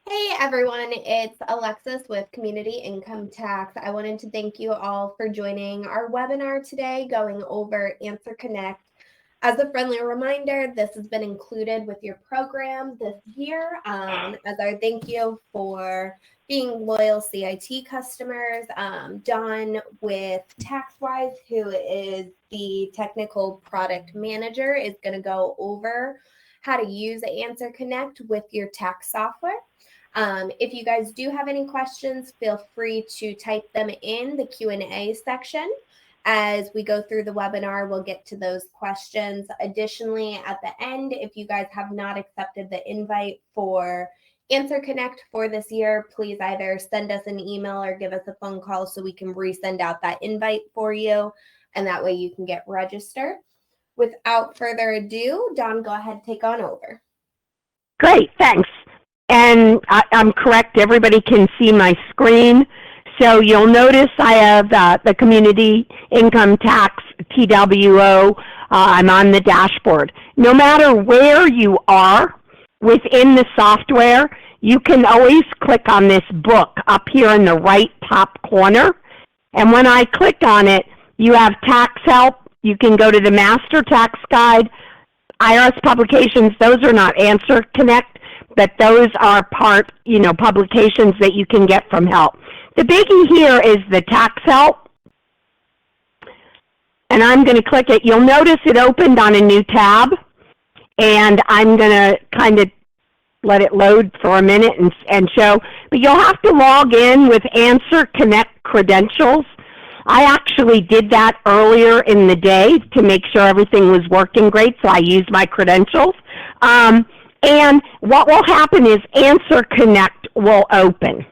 Hey everyone, it's Alexis with Community Income Tax. I wanted to thank you all for joining our webinar today going over Answer Connect. As a friendly reminder, this has been included with your program this year as our thank you for being loyal CIT customers. Don with Taxwise, who is the technical product manager, is going to go over how to use Answer Connect with your tax software. If you guys do have any questions, feel free to type them in the Q&A section. As we go through the webinar, we'll get to those questions. Additionally, at the end, if you guys have not accepted the invite for Answer Connect for this year, please either send us an email or give us a phone call so we can resend out that invite for you, and that way you can get registered. Without further ado, Don, go ahead, take on over. Great, thanks. And I'm correct, everybody can see my screen. So you'll notice I have the Community Income Tax TWO. I'm on the dashboard. No matter where you are within the software, you can always click on this book up here in the right top corner. And when I click on it, you have tax help. You can go to the Master Tax Guide, IRS publications. Those are not Answer Connect, but those are publications that you can get from help. The biggie here is the tax help, and I'm going to click it. You'll notice it opened on a new tab, and I'm going to kind of let it load for a minute and show. But you'll have to log in with Answer Connect credentials. I actually did that earlier in the day to make sure everything was working great, so I used my credentials. And what will happen is Answer Connect will open.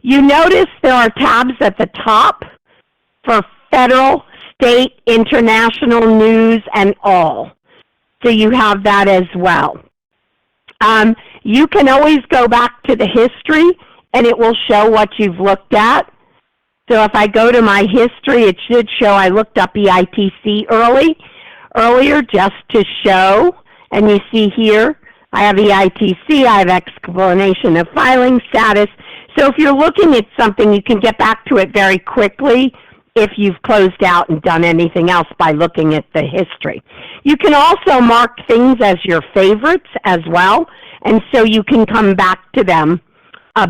You notice there are tabs at the top for federal, state, international news, and all. So you have that as well. You can always go back to the history, and it will show what you've looked at. So if I go to my history, it should show I looked up EITC earlier just to show. And you see here, I have EITC, I have explanation of filing status. So if you're looking at something, you can get back to it very quickly if you've closed out and done anything else by looking at the history. You can also mark things as your favorites as well, and so you can come back to them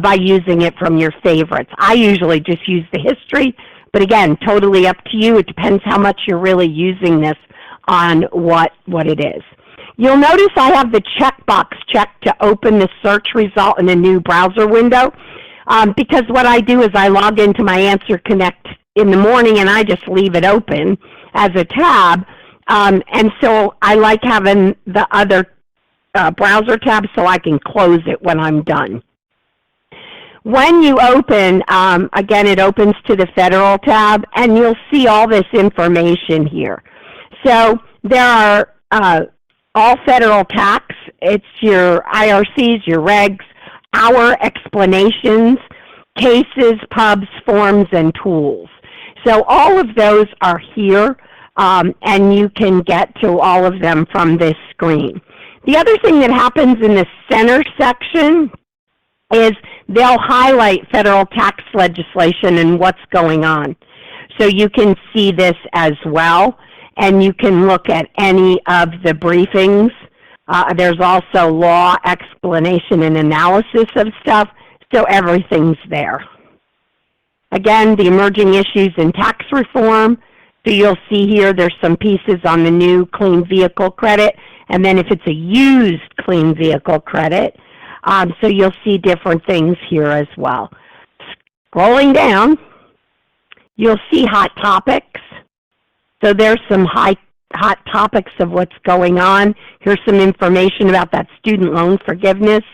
by using it from your favorites. I usually just use the history, but again, totally up to you. It depends how much you're really using this on what it is. You'll notice I have the checkbox checked to open the search result in a new browser window because what I do is I log into my Answer Connect in the morning and I just leave it open as a tab. And so I like having the other browser tab so I can close it when I'm done. When you open, again, it opens to the federal tab, and you'll see all this information here. So there are all federal tax. It's your IRCs, your regs, our explanations, cases, pubs, forms, and tools. So all of those are here, and you can get to all of them from this screen. The other thing that happens in the center section is they'll highlight federal tax legislation and what's going on. So you can see this as well, and you can look at any of the briefings. There's also law, explanation, and analysis of stuff, so everything's there. Again, the emerging issues in tax reform. So you'll see here there's some pieces on the new clean vehicle credit, and then if it's a used clean vehicle credit, so you'll see different things here as well. Scrolling down, you'll see hot topics. So there's some hot topics of what's going on. Here's some information about that student loan forgiveness.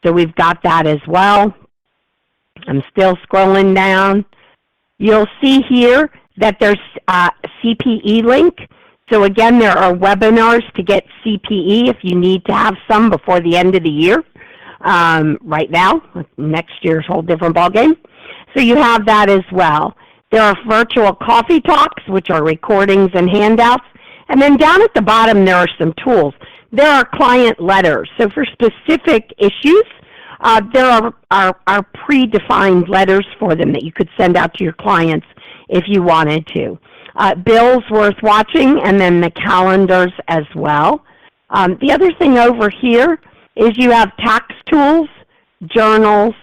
So we've got that as well. I'm still scrolling down. You'll see here that there's a CPE link. So again, there are webinars to get CPE if you need to have some before the end of the year. Right now, next year's a whole different ballgame. So you have that as well. There are virtual coffee talks, which are recordings and handouts. And then down at the bottom, there are some tools. There are client letters. So for specific issues, there are predefined letters for them that you could send out to your clients if you wanted to. Bills worth watching, and then the calendars as well. The other thing over here is you have tax tools, journals,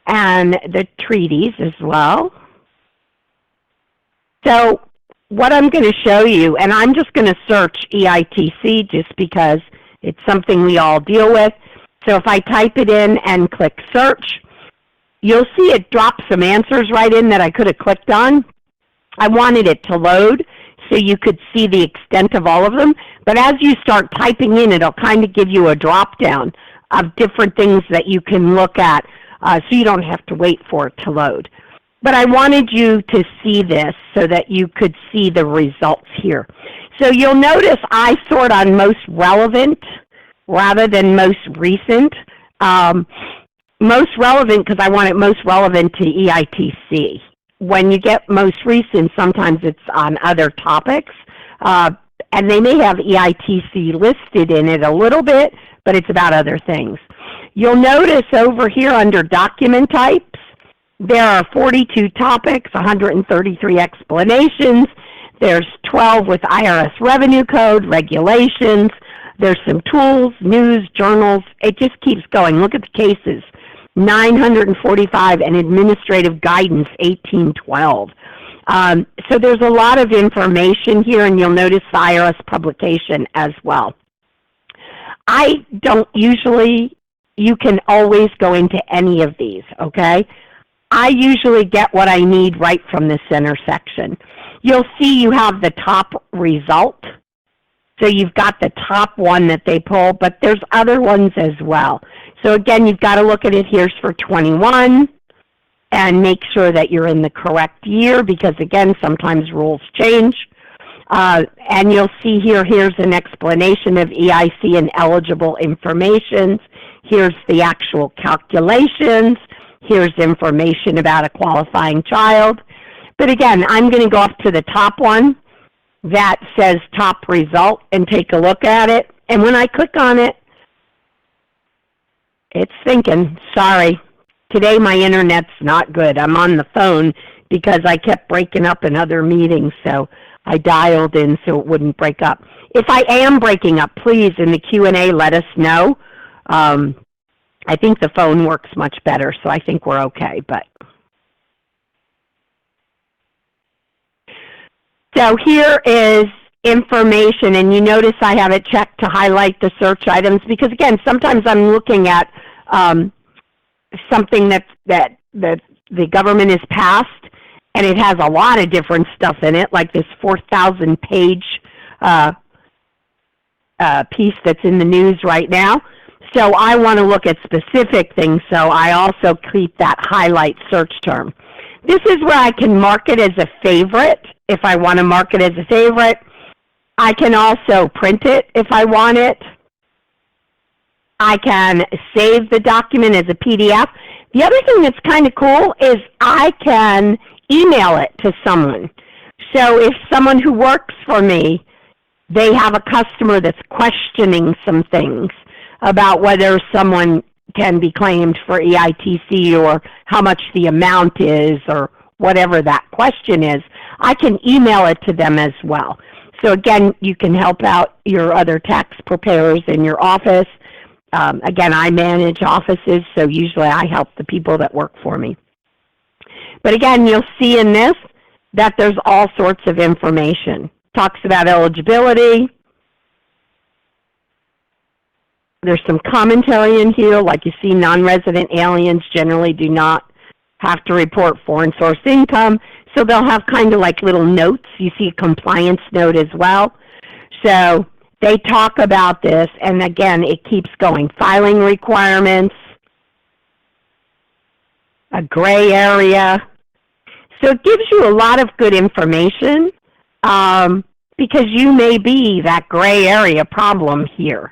and the treaties as well. So what I'm going to show you, and I'm just going to search EITC just because it's something we all deal with. So if I type it in and click search, you'll see it drop some answers right in that I could have clicked on. I wanted it to load so you could see the extent of all of them. But as you start typing in, it'll kind of give you a drop down of different things that you can look at, so you don't have to wait for it to load. But I wanted you to see this so that you could see the results here. So you'll notice I sort on most relevant rather than most recent. Most relevant because I want it most relevant to EITC. When you get most recent, sometimes it's on other topics. And they may have EITC listed in it a little bit, but it's about other things. You'll notice over here under document types, there are 42 topics, 133 explanations. There's 12 with IRS revenue code, regulations. There's some tools, news, journals. It just keeps going. Look at the cases. 945 and administrative guidance, 1812. So there's a lot of information here, and you'll notice the IRS publication as well. I don't usually, you can always go into any of these, okay? I usually get what I need right from the center section. You'll see you have the top result. So you've got the top one that they pull, but there's other ones as well. So again, you've got to look at it. Here's for 21 and make sure that you're in the correct year because, again, sometimes rules change. And you'll see here, here's an explanation of EIC and eligible information. Here's the actual calculations. Here's information about a qualifying child. But again, I'm going to go up to the top one that says top result and take a look at it. And when I click on it, it's thinking, sorry, today my internet's not good. I'm on the phone because I kept breaking up in other meetings, so I dialed in so it wouldn't break up. If I am breaking up, please, in the Q&A, let us know. I think the phone works much better, so I think we're okay. But so here is information, and you notice I have it checked to highlight the search items because, again, sometimes I'm looking at something that the government has passed, and it has a lot of different stuff in it, like this 4,000-page piece that's in the news right now. So I want to look at specific things, so I also keep that highlight search term. This is where I can mark it as a favorite if I want to mark it as a favorite. I can also print it if I want it. I can save the document as a PDF. The other thing that's kind of cool is I can email it to someone. So if someone who works for me, they have a customer that's questioning some things about whether someone can be claimed for EITC or how much the amount is or whatever that question is, I can email it to them as well. So again, you can help out your other tax preparers in your office. Again, I manage offices, so usually I help the people that work for me. But again, you'll see in this that there's all sorts of information. Talks about eligibility. There's some commentary in here, like you see, non-resident aliens generally do not have to report foreign source income, so they'll have kind of like little notes. You see a compliance note as well. So they talk about this, and again, it keeps going. Filing requirements, a gray area. So it gives you a lot of good information because you may be that gray area problem here.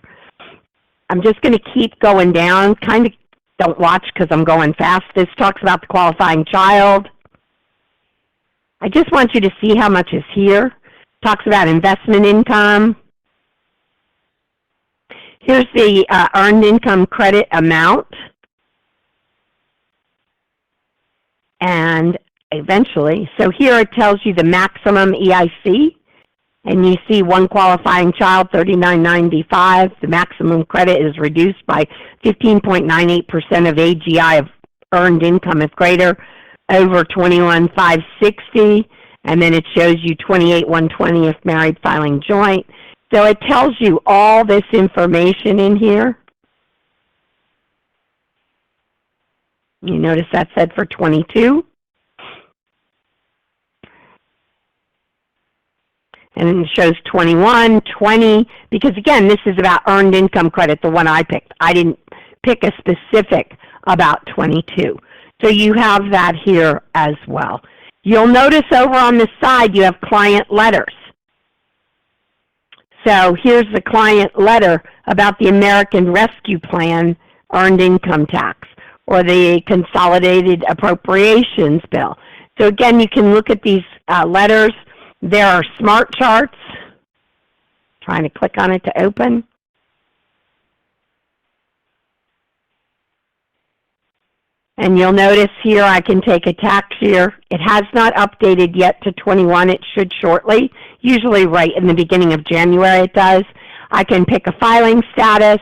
I'm just going to keep going down. Kind of don't watch because I'm going fast. This talks about the qualifying child. I just want you to see how much is here. Talks about investment income. Here's the earned income credit amount. and eventually, so here it tells you the maximum EIC, and you see one qualifying child, $39.95. The maximum credit is reduced by 15.98% of AGI of earned income if greater over 21,560, and then it shows you 28,120 if married filing joint. So it tells you all this information in here. You notice that said for 22. And then it shows 21, 20, because again, this is about earned income credit, the one I picked. I didn't pick a specific about 22. So you have that here as well. You'll notice over on the side you have client letters. So here's the client letter about the American Rescue Plan earned income tax or the Consolidated Appropriations Bill. So again, you can look at these letters. There are smart charts. Trying to click on it to open. And you'll notice here I can take a tax year. It has not updated yet to 21. It should shortly. Usually right in the beginning of January it does. I can pick a filing status.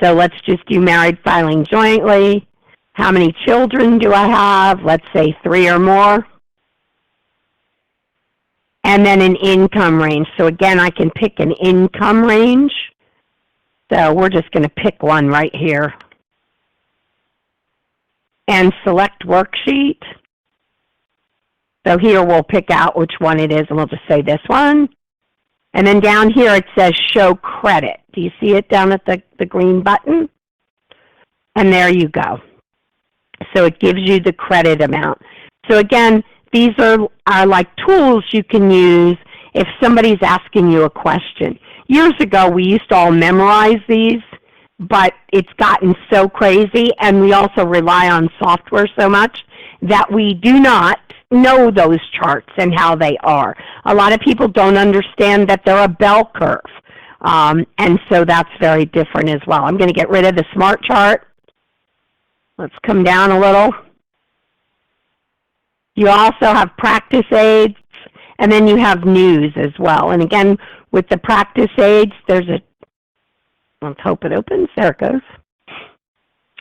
So let's just do married filing jointly. How many children do I have? Let's say 3 or more. And then an income range. So again, I can pick an income range. So we're just going to pick one right here. And select worksheet. So here we'll pick out which one it is, and we'll just say this one. And then down here it says show credit. Do you see it down at the green button? And there you go. So it gives you the credit amount. So again, these are like tools you can use if somebody's asking you a question. Years ago, we used to all memorize these, but it's gotten so crazy, and we also rely on software so much that we do not know those charts and how they are. A lot of people don't understand that they're a bell curve, and so that's very different as well. I'm going to get rid of the smart chart. Let's come down a little. You also have practice aids, and then you have news as well. And again, with the practice aids, there's a, let's hope it opens. There it goes.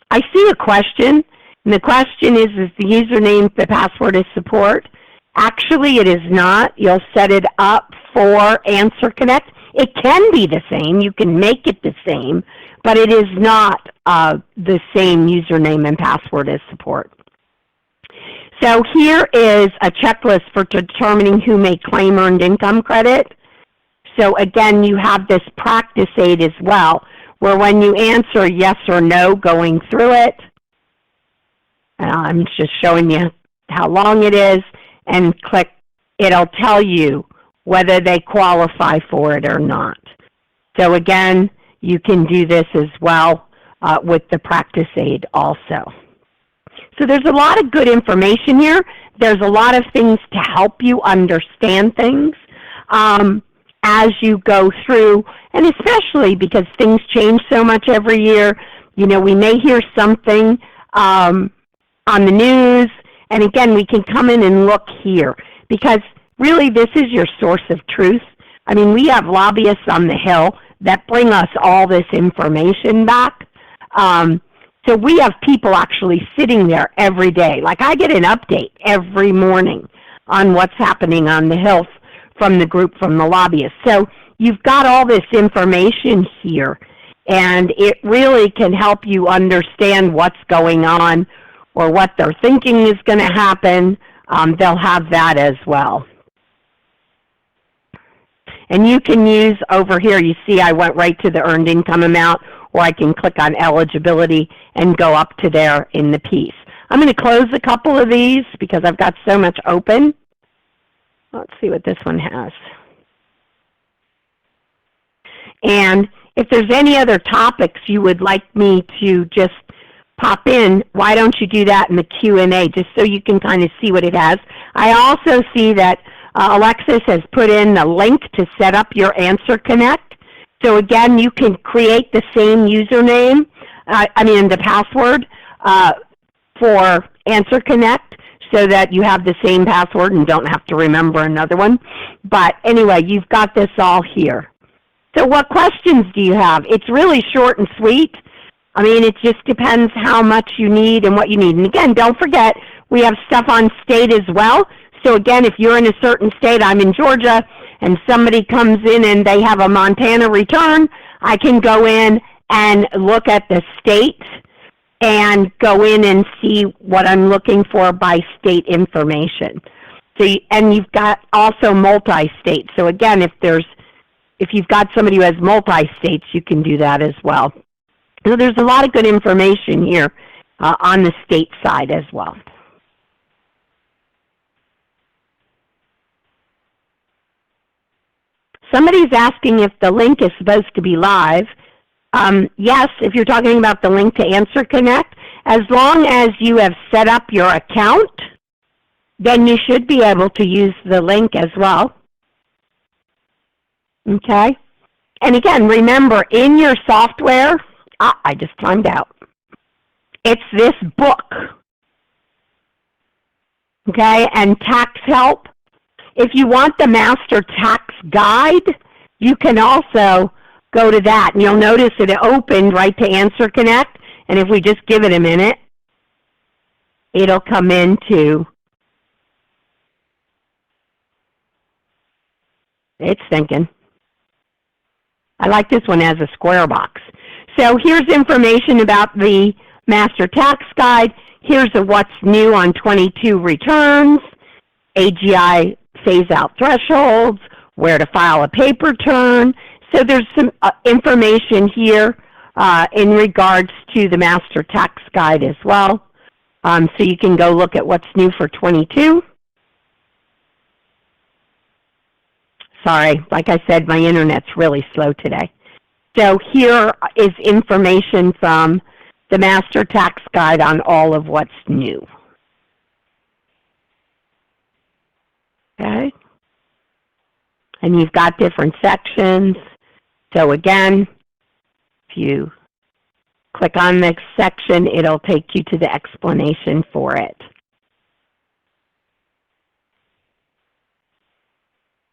I see a question, and the question is the username, the password is support? Actually, it is not. You'll set it up for Answer Connect. It can be the same. You can make it the same, but it is not the same username and password as support. So here is a checklist for determining who may claim earned income credit. So again, you have this practice aid as well, where when you answer yes or no going through it, I'm just showing you how long it is, and click, it'll tell you whether they qualify for it or not. So again, you can do this as well with the practice aid also. So there's a lot of good information here. There's a lot of things to help you understand things as you go through, and especially because things change so much every year. You know, we may hear something on the news, and again, we can come in and look here, because really this is your source of truth. I mean, we have lobbyists on the Hill that bring us all this information back. So we have people actually sitting there every day. Like I get an update every morning on what's happening on the Hill from the group, from the lobbyists. So you've got all this information here, and it really can help you understand what's going on or what they're thinking is going to happen. They'll have that as well. And you can use over here, you see I went right to the earned income amount, or I can click on eligibility and go up to there in the piece. I'm going to close a couple of these because I've got so much open. Let's see what this one has. And if there's any other topics you would like me to just pop in, why don't you do that in the Q&A, just so you can kind of see what it has. I also see that Alexis has put in the link to set up your Answer Connect. So again, you can create the same username, the password for Answer Connect. so that you have the same password and don't have to remember another one. But anyway, you've got this all here. So what questions do you have? It's really short and sweet. I mean, it just depends how much you need and what you need. And again, don't forget, we have stuff on state as well. So again, if you're in a certain state, I'm in Georgia, and somebody comes in and they have a Montana return, I can go in and look at the state and go in and see what I'm looking for by state information. So, and you've got also multi-state. So again, if you've got somebody who has multi-states, you can do that as well. So there's a lot of good information here on the state side as well. Somebody's asking if the link is supposed to be live. Yes, if you're talking about the link to Answer Connect, as long as you have set up your account, then you should be able to use the link as well. Okay? And again, remember, in your software, I just timed out. It's this book. Okay? And tax help. If you want the Master Tax Guide, you can also go to that. And you'll notice that it opened right to Answer Connect. And if we just give it a minute, it'll come into, it's thinking. I like this one as a square box. So here's information about the Master Tax Guide. Here's what's new on 22 returns, AGI phase-out thresholds, where to file a paper return. So there's some information here in regards to the Master Tax Guide as well. So you can go look at what's new for 22. Sorry, like I said, my internet's really slow today. So here is information from the Master Tax Guide on all of what's new. Okay? And you've got different sections. So again, if you click on this section, it'll take you to the explanation for it.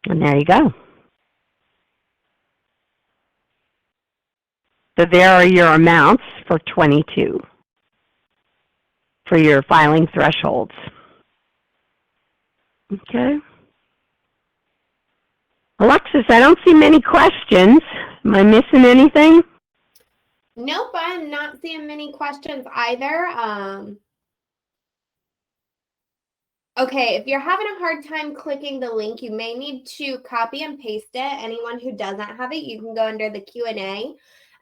And there you go. So there are your amounts for 22 for your filing thresholds. Okay. Alexis, I don't see many questions. Am I missing anything? Nope, I'm not seeing many questions either. Okay, if you're having a hard time clicking the link, you may need to copy and paste it. Anyone who doesn't have it, you can go under the Q&A.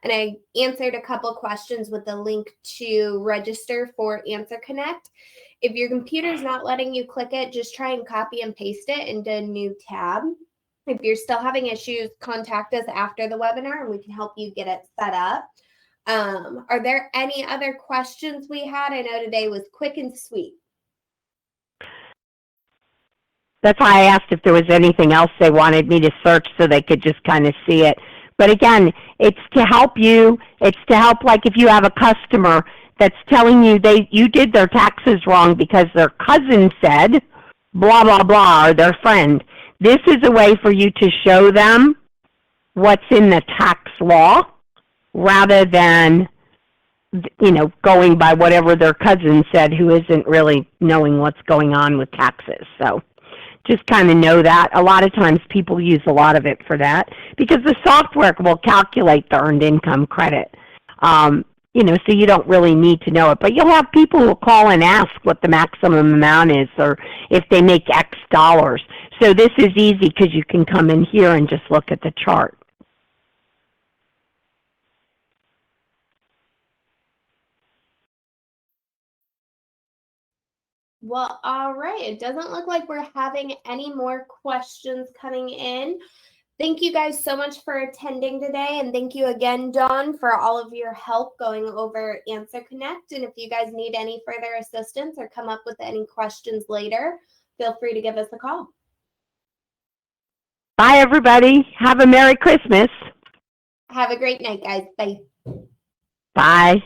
And I answered a couple questions with the link to register for Answer Connect. If your computer's not letting you click it, just try and copy and paste it into a new tab. If you're still having issues, contact us after the webinar and we can help you get it set up. Are there any other questions we had? I know today was quick and sweet. That's why I asked if there was anything else they wanted me to search so they could just kind of see it. But again, it's to help you. It's to help, like if you have a customer that's telling you you did their taxes wrong because their cousin said blah, blah, blah, or their friend. This is a way for you to show them what's in the tax law rather than, you know, going by whatever their cousin said who isn't really knowing what's going on with taxes. So just kind of know that. A lot of times people use a lot of it for that because the software will calculate the earned income credit. You know, so you don't really need to know it. But you'll have people who will call and ask what the maximum amount is or if they make X dollars. So this is easy because you can come in here and just look at the chart. Well, all right. It doesn't look like we're having any more questions coming in. Thank you guys so much for attending today. And thank you again, Dawn, for all of your help going over Answer Connect. And if you guys need any further assistance or come up with any questions later, feel free to give us a call. Bye, everybody. Have a Merry Christmas. Have a great night, guys. Bye. Bye.